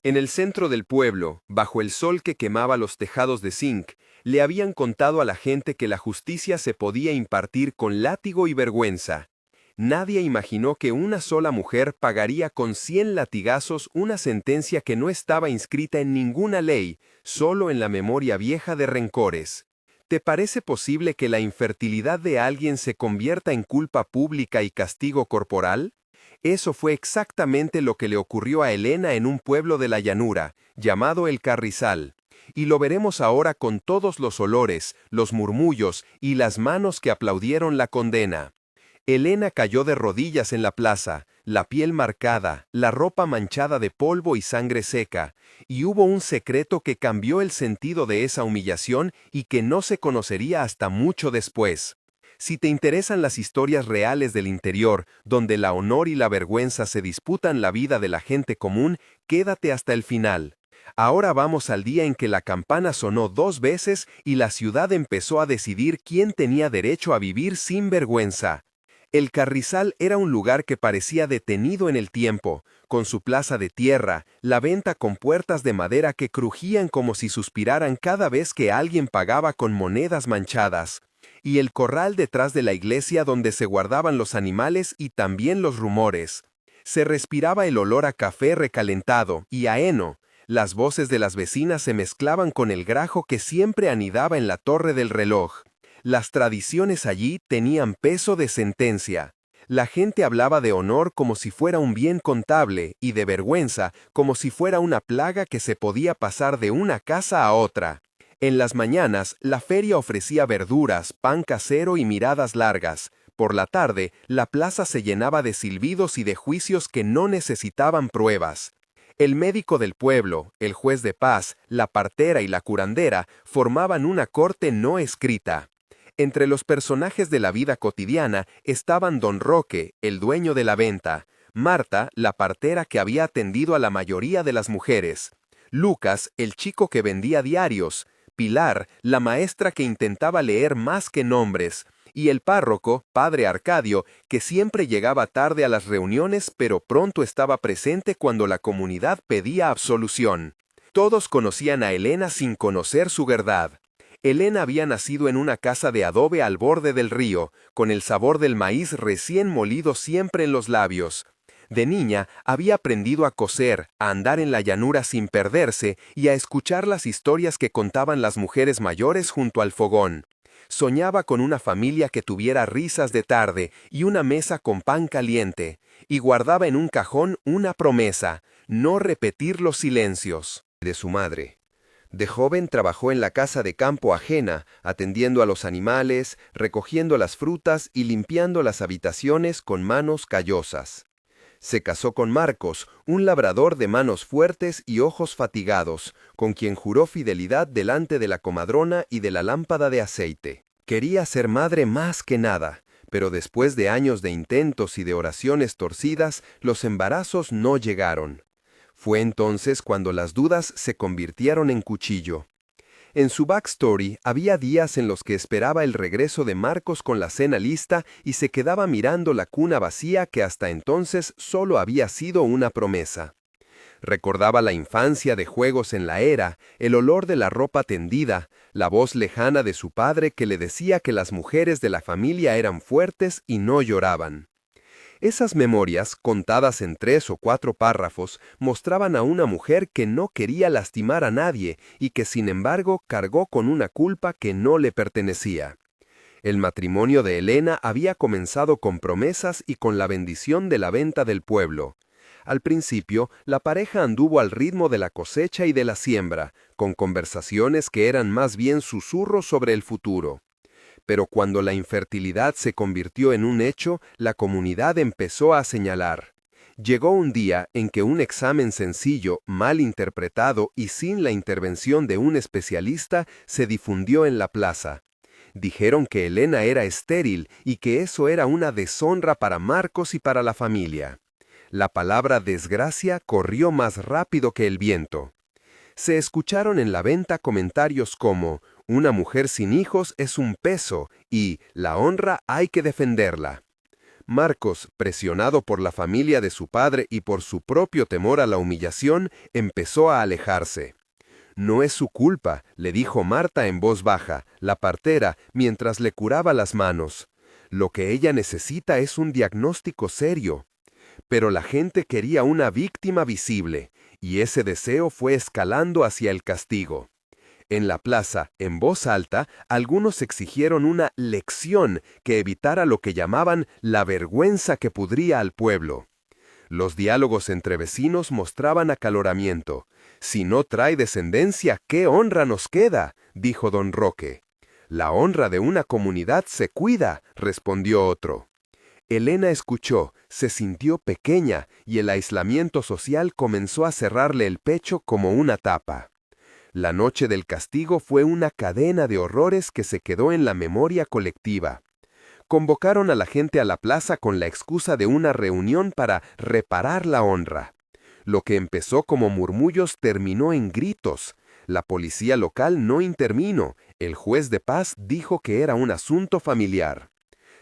En el centro del pueblo, bajo el sol que quemaba los tejados de zinc, le habían contado a la gente que la justicia se podía impartir con látigo y vergüenza. Nadie imaginó que una sola mujer pagaría con 100 latigazos una sentencia que no estaba inscrita en ninguna ley, solo en la memoria vieja de rencores. ¿Te parece posible que la infertilidad de alguien se convierta en culpa pública y castigo corporal? Eso fue exactamente lo que le ocurrió a Elena en un pueblo de la llanura, llamado El Carrizal. Y lo veremos ahora con todos los olores, los murmullos y las manos que aplaudieron la condena. Elena cayó de rodillas en la plaza, la piel marcada, la ropa manchada de polvo y sangre seca, y hubo un secreto que cambió el sentido de esa humillación y que no se conocería hasta mucho después. Si te interesan las historias reales del interior, donde la honor y la vergüenza se disputan la vida de la gente común, quédate hasta el final. Ahora vamos al día en que la campana sonó 2 veces y la ciudad empezó a decidir quién tenía derecho a vivir sin vergüenza. El Carrizal era un lugar que parecía detenido en el tiempo, con su plaza de tierra, la venta con puertas de madera que crujían como si suspiraran cada vez que alguien pagaba con monedas manchadas, y el corral detrás de la iglesia donde se guardaban los animales y también los rumores. Se respiraba el olor a café recalentado y a heno. Las voces de las vecinas se mezclaban con el grajo que siempre anidaba en la torre del reloj. Las tradiciones allí tenían peso de sentencia. La gente hablaba de honor como si fuera un bien contable y de vergüenza como si fuera una plaga que se podía pasar de una casa a otra. En las mañanas, la feria ofrecía verduras, pan casero y miradas largas. Por la tarde, la plaza se llenaba de silbidos y de juicios que no necesitaban pruebas. El médico del pueblo, el juez de paz, la partera y la curandera formaban una corte no escrita. Entre los personajes de la vida cotidiana estaban Don Roque, el dueño de la venta, Marta, la partera que había atendido a la mayoría de las mujeres, Lucas, el chico que vendía diarios, Pilar, la maestra que intentaba leer más que nombres, y el párroco, padre Arcadio, que siempre llegaba tarde a las reuniones pero pronto estaba presente cuando la comunidad pedía absolución. Todos conocían a Elena sin conocer su verdad. Elena había nacido en una casa de adobe al borde del río, con el sabor del maíz recién molido siempre en los labios. De niña había aprendido a coser, a andar en la llanura sin perderse y a escuchar las historias que contaban las mujeres mayores junto al fogón. Soñaba con una familia que tuviera risas de tarde y una mesa con pan caliente, y guardaba en un cajón una promesa: no repetir los silencios de su madre. De joven trabajó en la casa de campo ajena, atendiendo a los animales, recogiendo las frutas y limpiando las habitaciones con manos callosas. Se casó con Marcos, un labrador de manos fuertes y ojos fatigados, con quien juró fidelidad delante de la comadrona y de la lámpara de aceite. Quería ser madre más que nada, pero después de años de intentos y de oraciones torcidas, los embarazos no llegaron. Fue entonces cuando las dudas se convirtieron en cuchillo. En su backstory había días en los que esperaba el regreso de Marcos con la cena lista y se quedaba mirando la cuna vacía que hasta entonces solo había sido una promesa. Recordaba la infancia de juegos en la era, el olor de la ropa tendida, la voz lejana de su padre que le decía que las mujeres de la familia eran fuertes y no lloraban. Esas memorias, contadas en 3 o 4 párrafos, mostraban a una mujer que no quería lastimar a nadie y que sin embargo cargó con una culpa que no le pertenecía. El matrimonio de Elena había comenzado con promesas y con la bendición de la venta del pueblo. Al principio, la pareja anduvo al ritmo de la cosecha y de la siembra, con conversaciones que eran más bien susurros sobre el futuro. Pero cuando la infertilidad se convirtió en un hecho, la comunidad empezó a señalar. Llegó un día en que un examen sencillo, mal interpretado y sin la intervención de un especialista se difundió en la plaza. Dijeron que Elena era estéril y que eso era una deshonra para Marcos y para la familia. La palabra desgracia corrió más rápido que el viento. Se escucharon en la venta comentarios como: una mujer sin hijos es un peso y la honra hay que defenderla. Marcos, presionado por la familia de su padre y por su propio temor a la humillación, empezó a alejarse. «No es su culpa», le dijo Marta en voz baja, la partera, mientras le curaba las manos. «Lo que ella necesita es un diagnóstico serio». Pero la gente quería una víctima visible, y ese deseo fue escalando hacia el castigo. En la plaza, en voz alta, algunos exigieron una lección que evitara lo que llamaban la vergüenza que pudría al pueblo. Los diálogos entre vecinos mostraban acaloramiento. «Si no trae descendencia, ¿qué honra nos queda?», dijo don Roque. «La honra de una comunidad se cuida», respondió otro. Elena escuchó, se sintió pequeña y el aislamiento social comenzó a cerrarle el pecho como una tapa. La noche del castigo fue una cadena de horrores que se quedó en la memoria colectiva. Convocaron a la gente a la plaza con la excusa de una reunión para reparar la honra. Lo que empezó como murmullos terminó en gritos. La policía local no intervino. El juez de paz dijo que era un asunto familiar.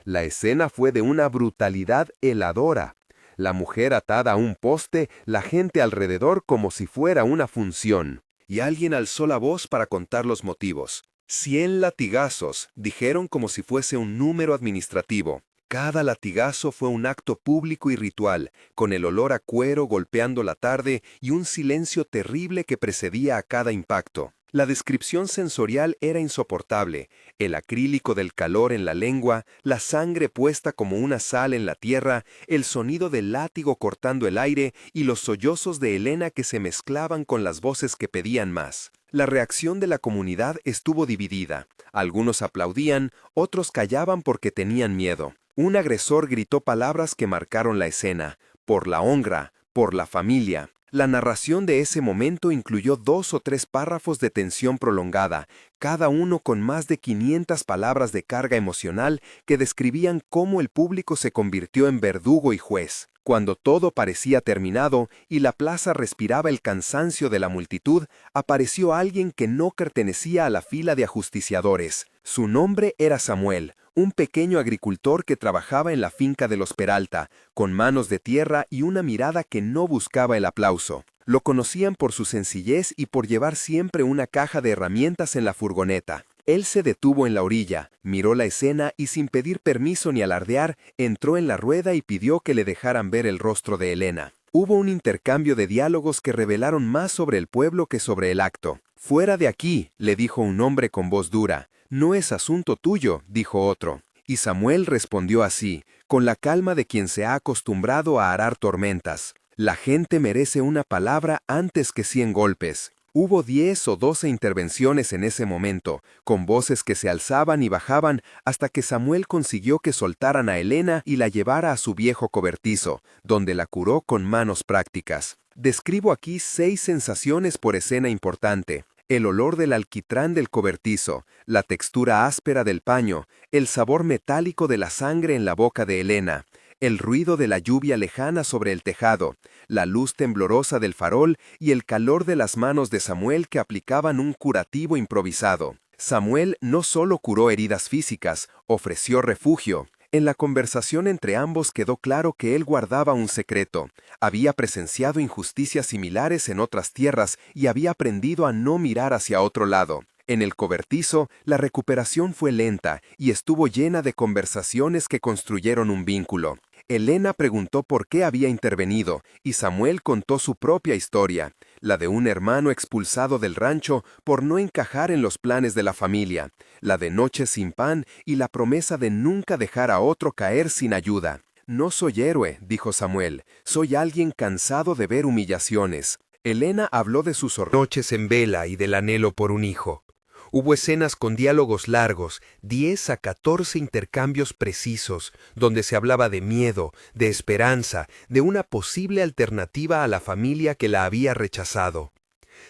La escena fue de una brutalidad heladora. La mujer atada a un poste, la gente alrededor como si fuera una función. Y alguien alzó la voz para contar los motivos. 100 latigazos, dijeron como si fuese un número administrativo. Cada latigazo fue un acto público y ritual, con el olor a cuero golpeando la tarde y un silencio terrible que precedía a cada impacto. La descripción sensorial era insoportable, el acrílico del calor en la lengua, la sangre puesta como una sal en la tierra, el sonido del látigo cortando el aire y los sollozos de Elena que se mezclaban con las voces que pedían más. La reacción de la comunidad estuvo dividida. Algunos aplaudían, otros callaban porque tenían miedo. Un agresor gritó palabras que marcaron la escena: «por la honra, por la familia». La narración de ese momento incluyó 2 o 3 párrafos de tensión prolongada, cada uno con más de 500 palabras de carga emocional que describían cómo el público se convirtió en verdugo y juez. Cuando todo parecía terminado y la plaza respiraba el cansancio de la multitud, apareció alguien que no pertenecía a la fila de ajusticiadores. Su nombre era Samuel, un pequeño agricultor que trabajaba en la finca de los Peralta, con manos de tierra y una mirada que no buscaba el aplauso. Lo conocían por su sencillez y por llevar siempre una caja de herramientas en la furgoneta. Él se detuvo en la orilla, miró la escena y sin pedir permiso ni alardear, entró en la rueda y pidió que le dejaran ver el rostro de Elena. Hubo un intercambio de diálogos que revelaron más sobre el pueblo que sobre el acto. «Fuera de aquí», le dijo un hombre con voz dura. «No es asunto tuyo», dijo otro. Y Samuel respondió así, con la calma de quien se ha acostumbrado a arar tormentas. «La gente merece una palabra antes que 100 golpes». Hubo 10 o 12 intervenciones en ese momento, con voces que se alzaban y bajaban hasta que Samuel consiguió que soltaran a Elena y la llevara a su viejo cobertizo, donde la curó con manos prácticas. Describo aquí 6 sensaciones por escena importante: el olor del alquitrán del cobertizo, la textura áspera del paño, el sabor metálico de la sangre en la boca de Elena, el ruido de la lluvia lejana sobre el tejado, la luz temblorosa del farol y el calor de las manos de Samuel que aplicaban un curativo improvisado. Samuel no solo curó heridas físicas, ofreció refugio. En la conversación entre ambos quedó claro que él guardaba un secreto. Había presenciado injusticias similares en otras tierras y había aprendido a no mirar hacia otro lado. En el cobertizo, la recuperación fue lenta y estuvo llena de conversaciones que construyeron un vínculo. Elena preguntó por qué había intervenido, y Samuel contó su propia historia, la de un hermano expulsado del rancho por no encajar en los planes de la familia, la de noches sin pan y la promesa de nunca dejar a otro caer sin ayuda. «No soy héroe», dijo Samuel, «soy alguien cansado de ver humillaciones». Elena habló de sus noches en vela y del anhelo por un hijo. Hubo escenas con diálogos largos, 10 a 14 intercambios precisos, donde se hablaba de miedo, de esperanza, de una posible alternativa a la familia que la había rechazado.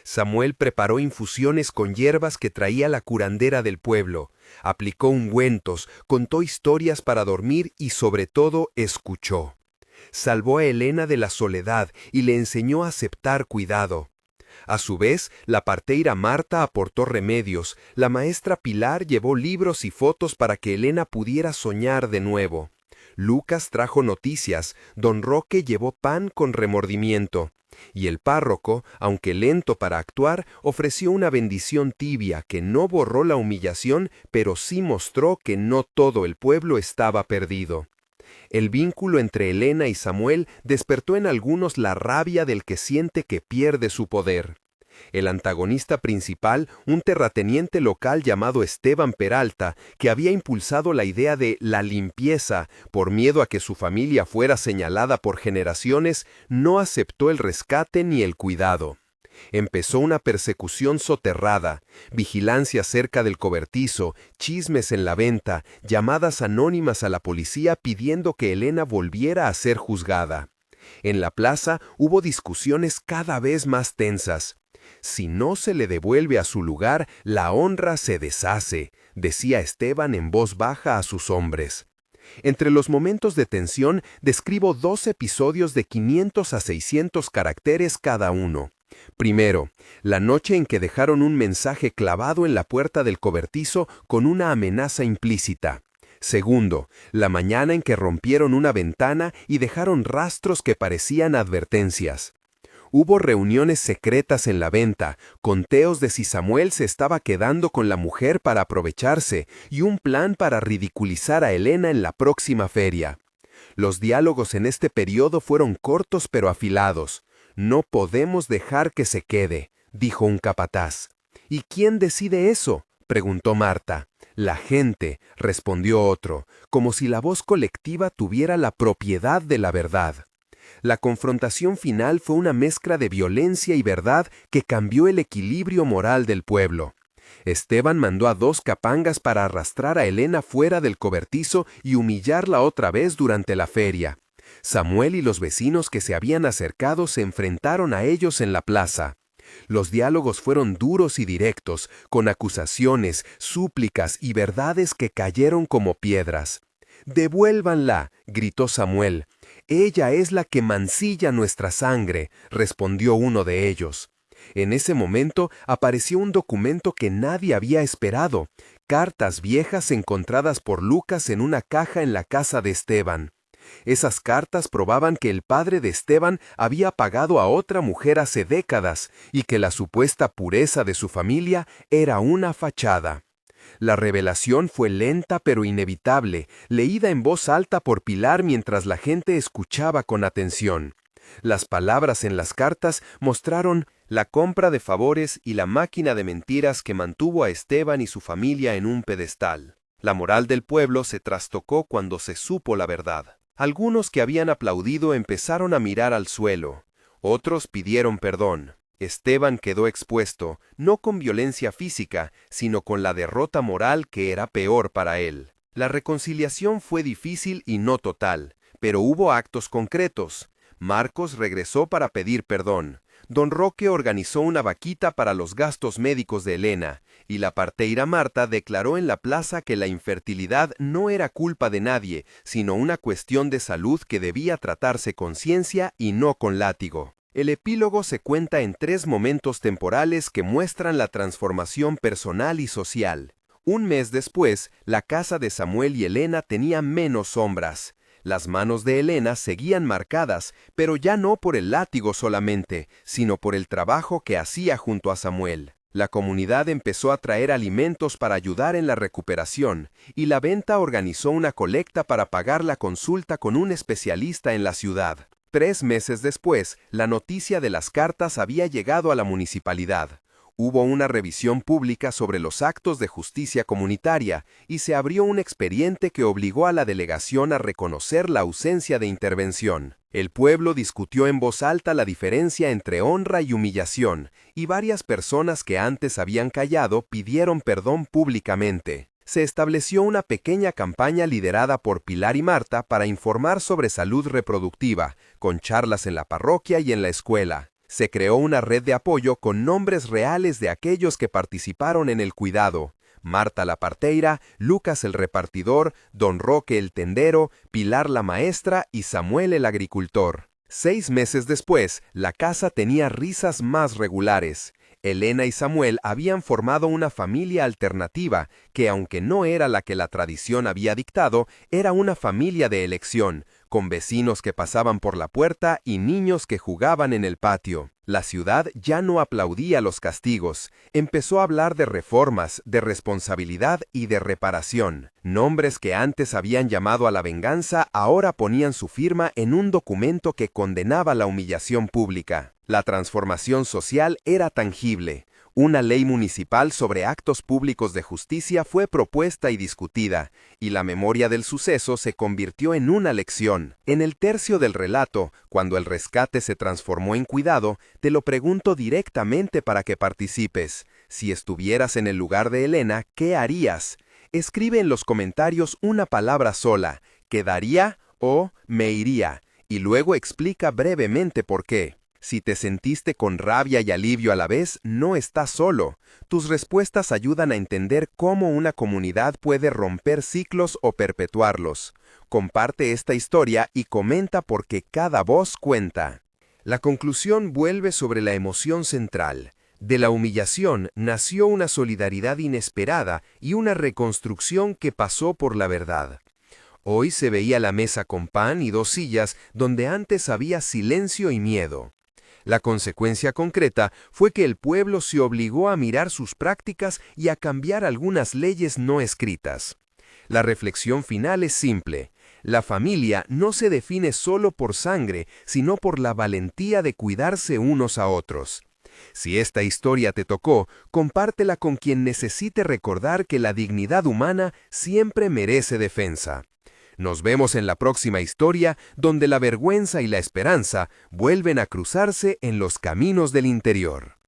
Samuel preparó infusiones con hierbas que traía la curandera del pueblo, aplicó ungüentos, contó historias para dormir y sobre todo escuchó. Salvó a Elena de la soledad y le enseñó a aceptar cuidado. A su vez, la parteira Marta aportó remedios, la maestra Pilar llevó libros y fotos para que Elena pudiera soñar de nuevo. Lucas trajo noticias, don Roque llevó pan con remordimiento, y el párroco, aunque lento para actuar, ofreció una bendición tibia que no borró la humillación, pero sí mostró que no todo el pueblo estaba perdido. El vínculo entre Elena y Samuel despertó en algunos la rabia del que siente que pierde su poder. El antagonista principal, un terrateniente local llamado Esteban Peralta, que había impulsado la idea de la limpieza por miedo a que su familia fuera señalada por generaciones, no aceptó el rescate ni el cuidado. Empezó una persecución soterrada, vigilancia cerca del cobertizo, chismes en la venta, llamadas anónimas a la policía pidiendo que Elena volviera a ser juzgada. En la plaza hubo discusiones cada vez más tensas. Si no se le devuelve a su lugar, la honra se deshace, decía Esteban en voz baja a sus hombres. Entre los momentos de tensión describo 2 episodios de 500 a 600 caracteres cada uno. Primero, la noche en que dejaron un mensaje clavado en la puerta del cobertizo con una amenaza implícita. Segundo, la mañana en que rompieron una ventana y dejaron rastros que parecían advertencias. Hubo reuniones secretas en la venta, conteos de si Samuel se estaba quedando con la mujer para aprovecharse y un plan para ridiculizar a Elena en la próxima feria. Los diálogos en este periodo fueron cortos pero afilados. «No podemos dejar que se quede», dijo un capataz. «¿Y quién decide eso?», preguntó Marta. «La gente», respondió otro, como si la voz colectiva tuviera la propiedad de la verdad. La confrontación final fue una mezcla de violencia y verdad que cambió el equilibrio moral del pueblo. Esteban mandó a 2 capangas para arrastrar a Elena fuera del cobertizo y humillarla otra vez durante la feria. Samuel y los vecinos que se habían acercado se enfrentaron a ellos en la plaza. Los diálogos fueron duros y directos, con acusaciones, súplicas y verdades que cayeron como piedras. «Devuélvanla», gritó Samuel. «Ella es la que mancilla nuestra sangre», respondió uno de ellos. En ese momento apareció un documento que nadie había esperado, cartas viejas encontradas por Lucas en una caja en la casa de Esteban. Esas cartas probaban que el padre de Esteban había pagado a otra mujer hace décadas y que la supuesta pureza de su familia era una fachada. La revelación fue lenta pero inevitable, leída en voz alta por Pilar mientras la gente escuchaba con atención. Las palabras en las cartas mostraron la compra de favores y la máquina de mentiras que mantuvo a Esteban y su familia en un pedestal. La moral del pueblo se trastocó cuando se supo la verdad. Algunos que habían aplaudido empezaron a mirar al suelo. Otros pidieron perdón. Esteban quedó expuesto, no con violencia física, sino con la derrota moral que era peor para él. La reconciliación fue difícil y no total, pero hubo actos concretos. Marcos regresó para pedir perdón. Don Roque organizó una vaquita para los gastos médicos de Elena, y la parteira Marta declaró en la plaza que la infertilidad no era culpa de nadie, sino una cuestión de salud que debía tratarse con ciencia y no con látigo. El epílogo se cuenta en 3 momentos temporales que muestran la transformación personal y social. Un mes después, la casa de Samuel y Elena tenía menos sombras. Las manos de Elena seguían marcadas, pero ya no por el látigo solamente, sino por el trabajo que hacía junto a Samuel. La comunidad empezó a traer alimentos para ayudar en la recuperación, y la venta organizó una colecta para pagar la consulta con un especialista en la ciudad. 3 meses después, la noticia de las cartas había llegado a la municipalidad. Hubo una revisión pública sobre los actos de justicia comunitaria y se abrió un expediente que obligó a la delegación a reconocer la ausencia de intervención. El pueblo discutió en voz alta la diferencia entre honra y humillación, y varias personas que antes habían callado pidieron perdón públicamente. Se estableció una pequeña campaña liderada por Pilar y Marta para informar sobre salud reproductiva, con charlas en la parroquia y en la escuela. Se creó una red de apoyo con nombres reales de aquellos que participaron en el cuidado. Marta la parteira, Lucas el repartidor, Don Roque el tendero, Pilar la maestra y Samuel el agricultor. 6 meses después, la casa tenía risas más regulares. Elena y Samuel habían formado una familia alternativa que, aunque no era la que la tradición había dictado, era una familia de elección, con vecinos que pasaban por la puerta y niños que jugaban en el patio. La ciudad ya no aplaudía los castigos, empezó a hablar de reformas, de responsabilidad y de reparación. Nombres que antes habían llamado a la venganza ahora ponían su firma en un documento que condenaba la humillación pública. La transformación social era tangible. Una ley municipal sobre actos públicos de justicia fue propuesta y discutida, y la memoria del suceso se convirtió en una lección. En el tercio del relato, cuando el rescate se transformó en cuidado, te lo pregunto directamente para que participes. Si estuvieras en el lugar de Elena, ¿qué harías? Escribe en los comentarios una palabra sola, quedaría o me iría, y luego explica brevemente por qué. Si te sentiste con rabia y alivio a la vez, no estás solo. Tus respuestas ayudan a entender cómo una comunidad puede romper ciclos o perpetuarlos. Comparte esta historia y comenta porque cada voz cuenta. La conclusión vuelve sobre la emoción central. De la humillación nació una solidaridad inesperada y una reconstrucción que pasó por la verdad. Hoy se veía la mesa con pan y 2 sillas donde antes había silencio y miedo. La consecuencia concreta fue que el pueblo se obligó a mirar sus prácticas y a cambiar algunas leyes no escritas. La reflexión final es simple. La familia no se define solo por sangre, sino por la valentía de cuidarse unos a otros. Si esta historia te tocó, compártela con quien necesite recordar que la dignidad humana siempre merece defensa. Nos vemos en la próxima historia, donde la vergüenza y la esperanza vuelven a cruzarse en los caminos del interior.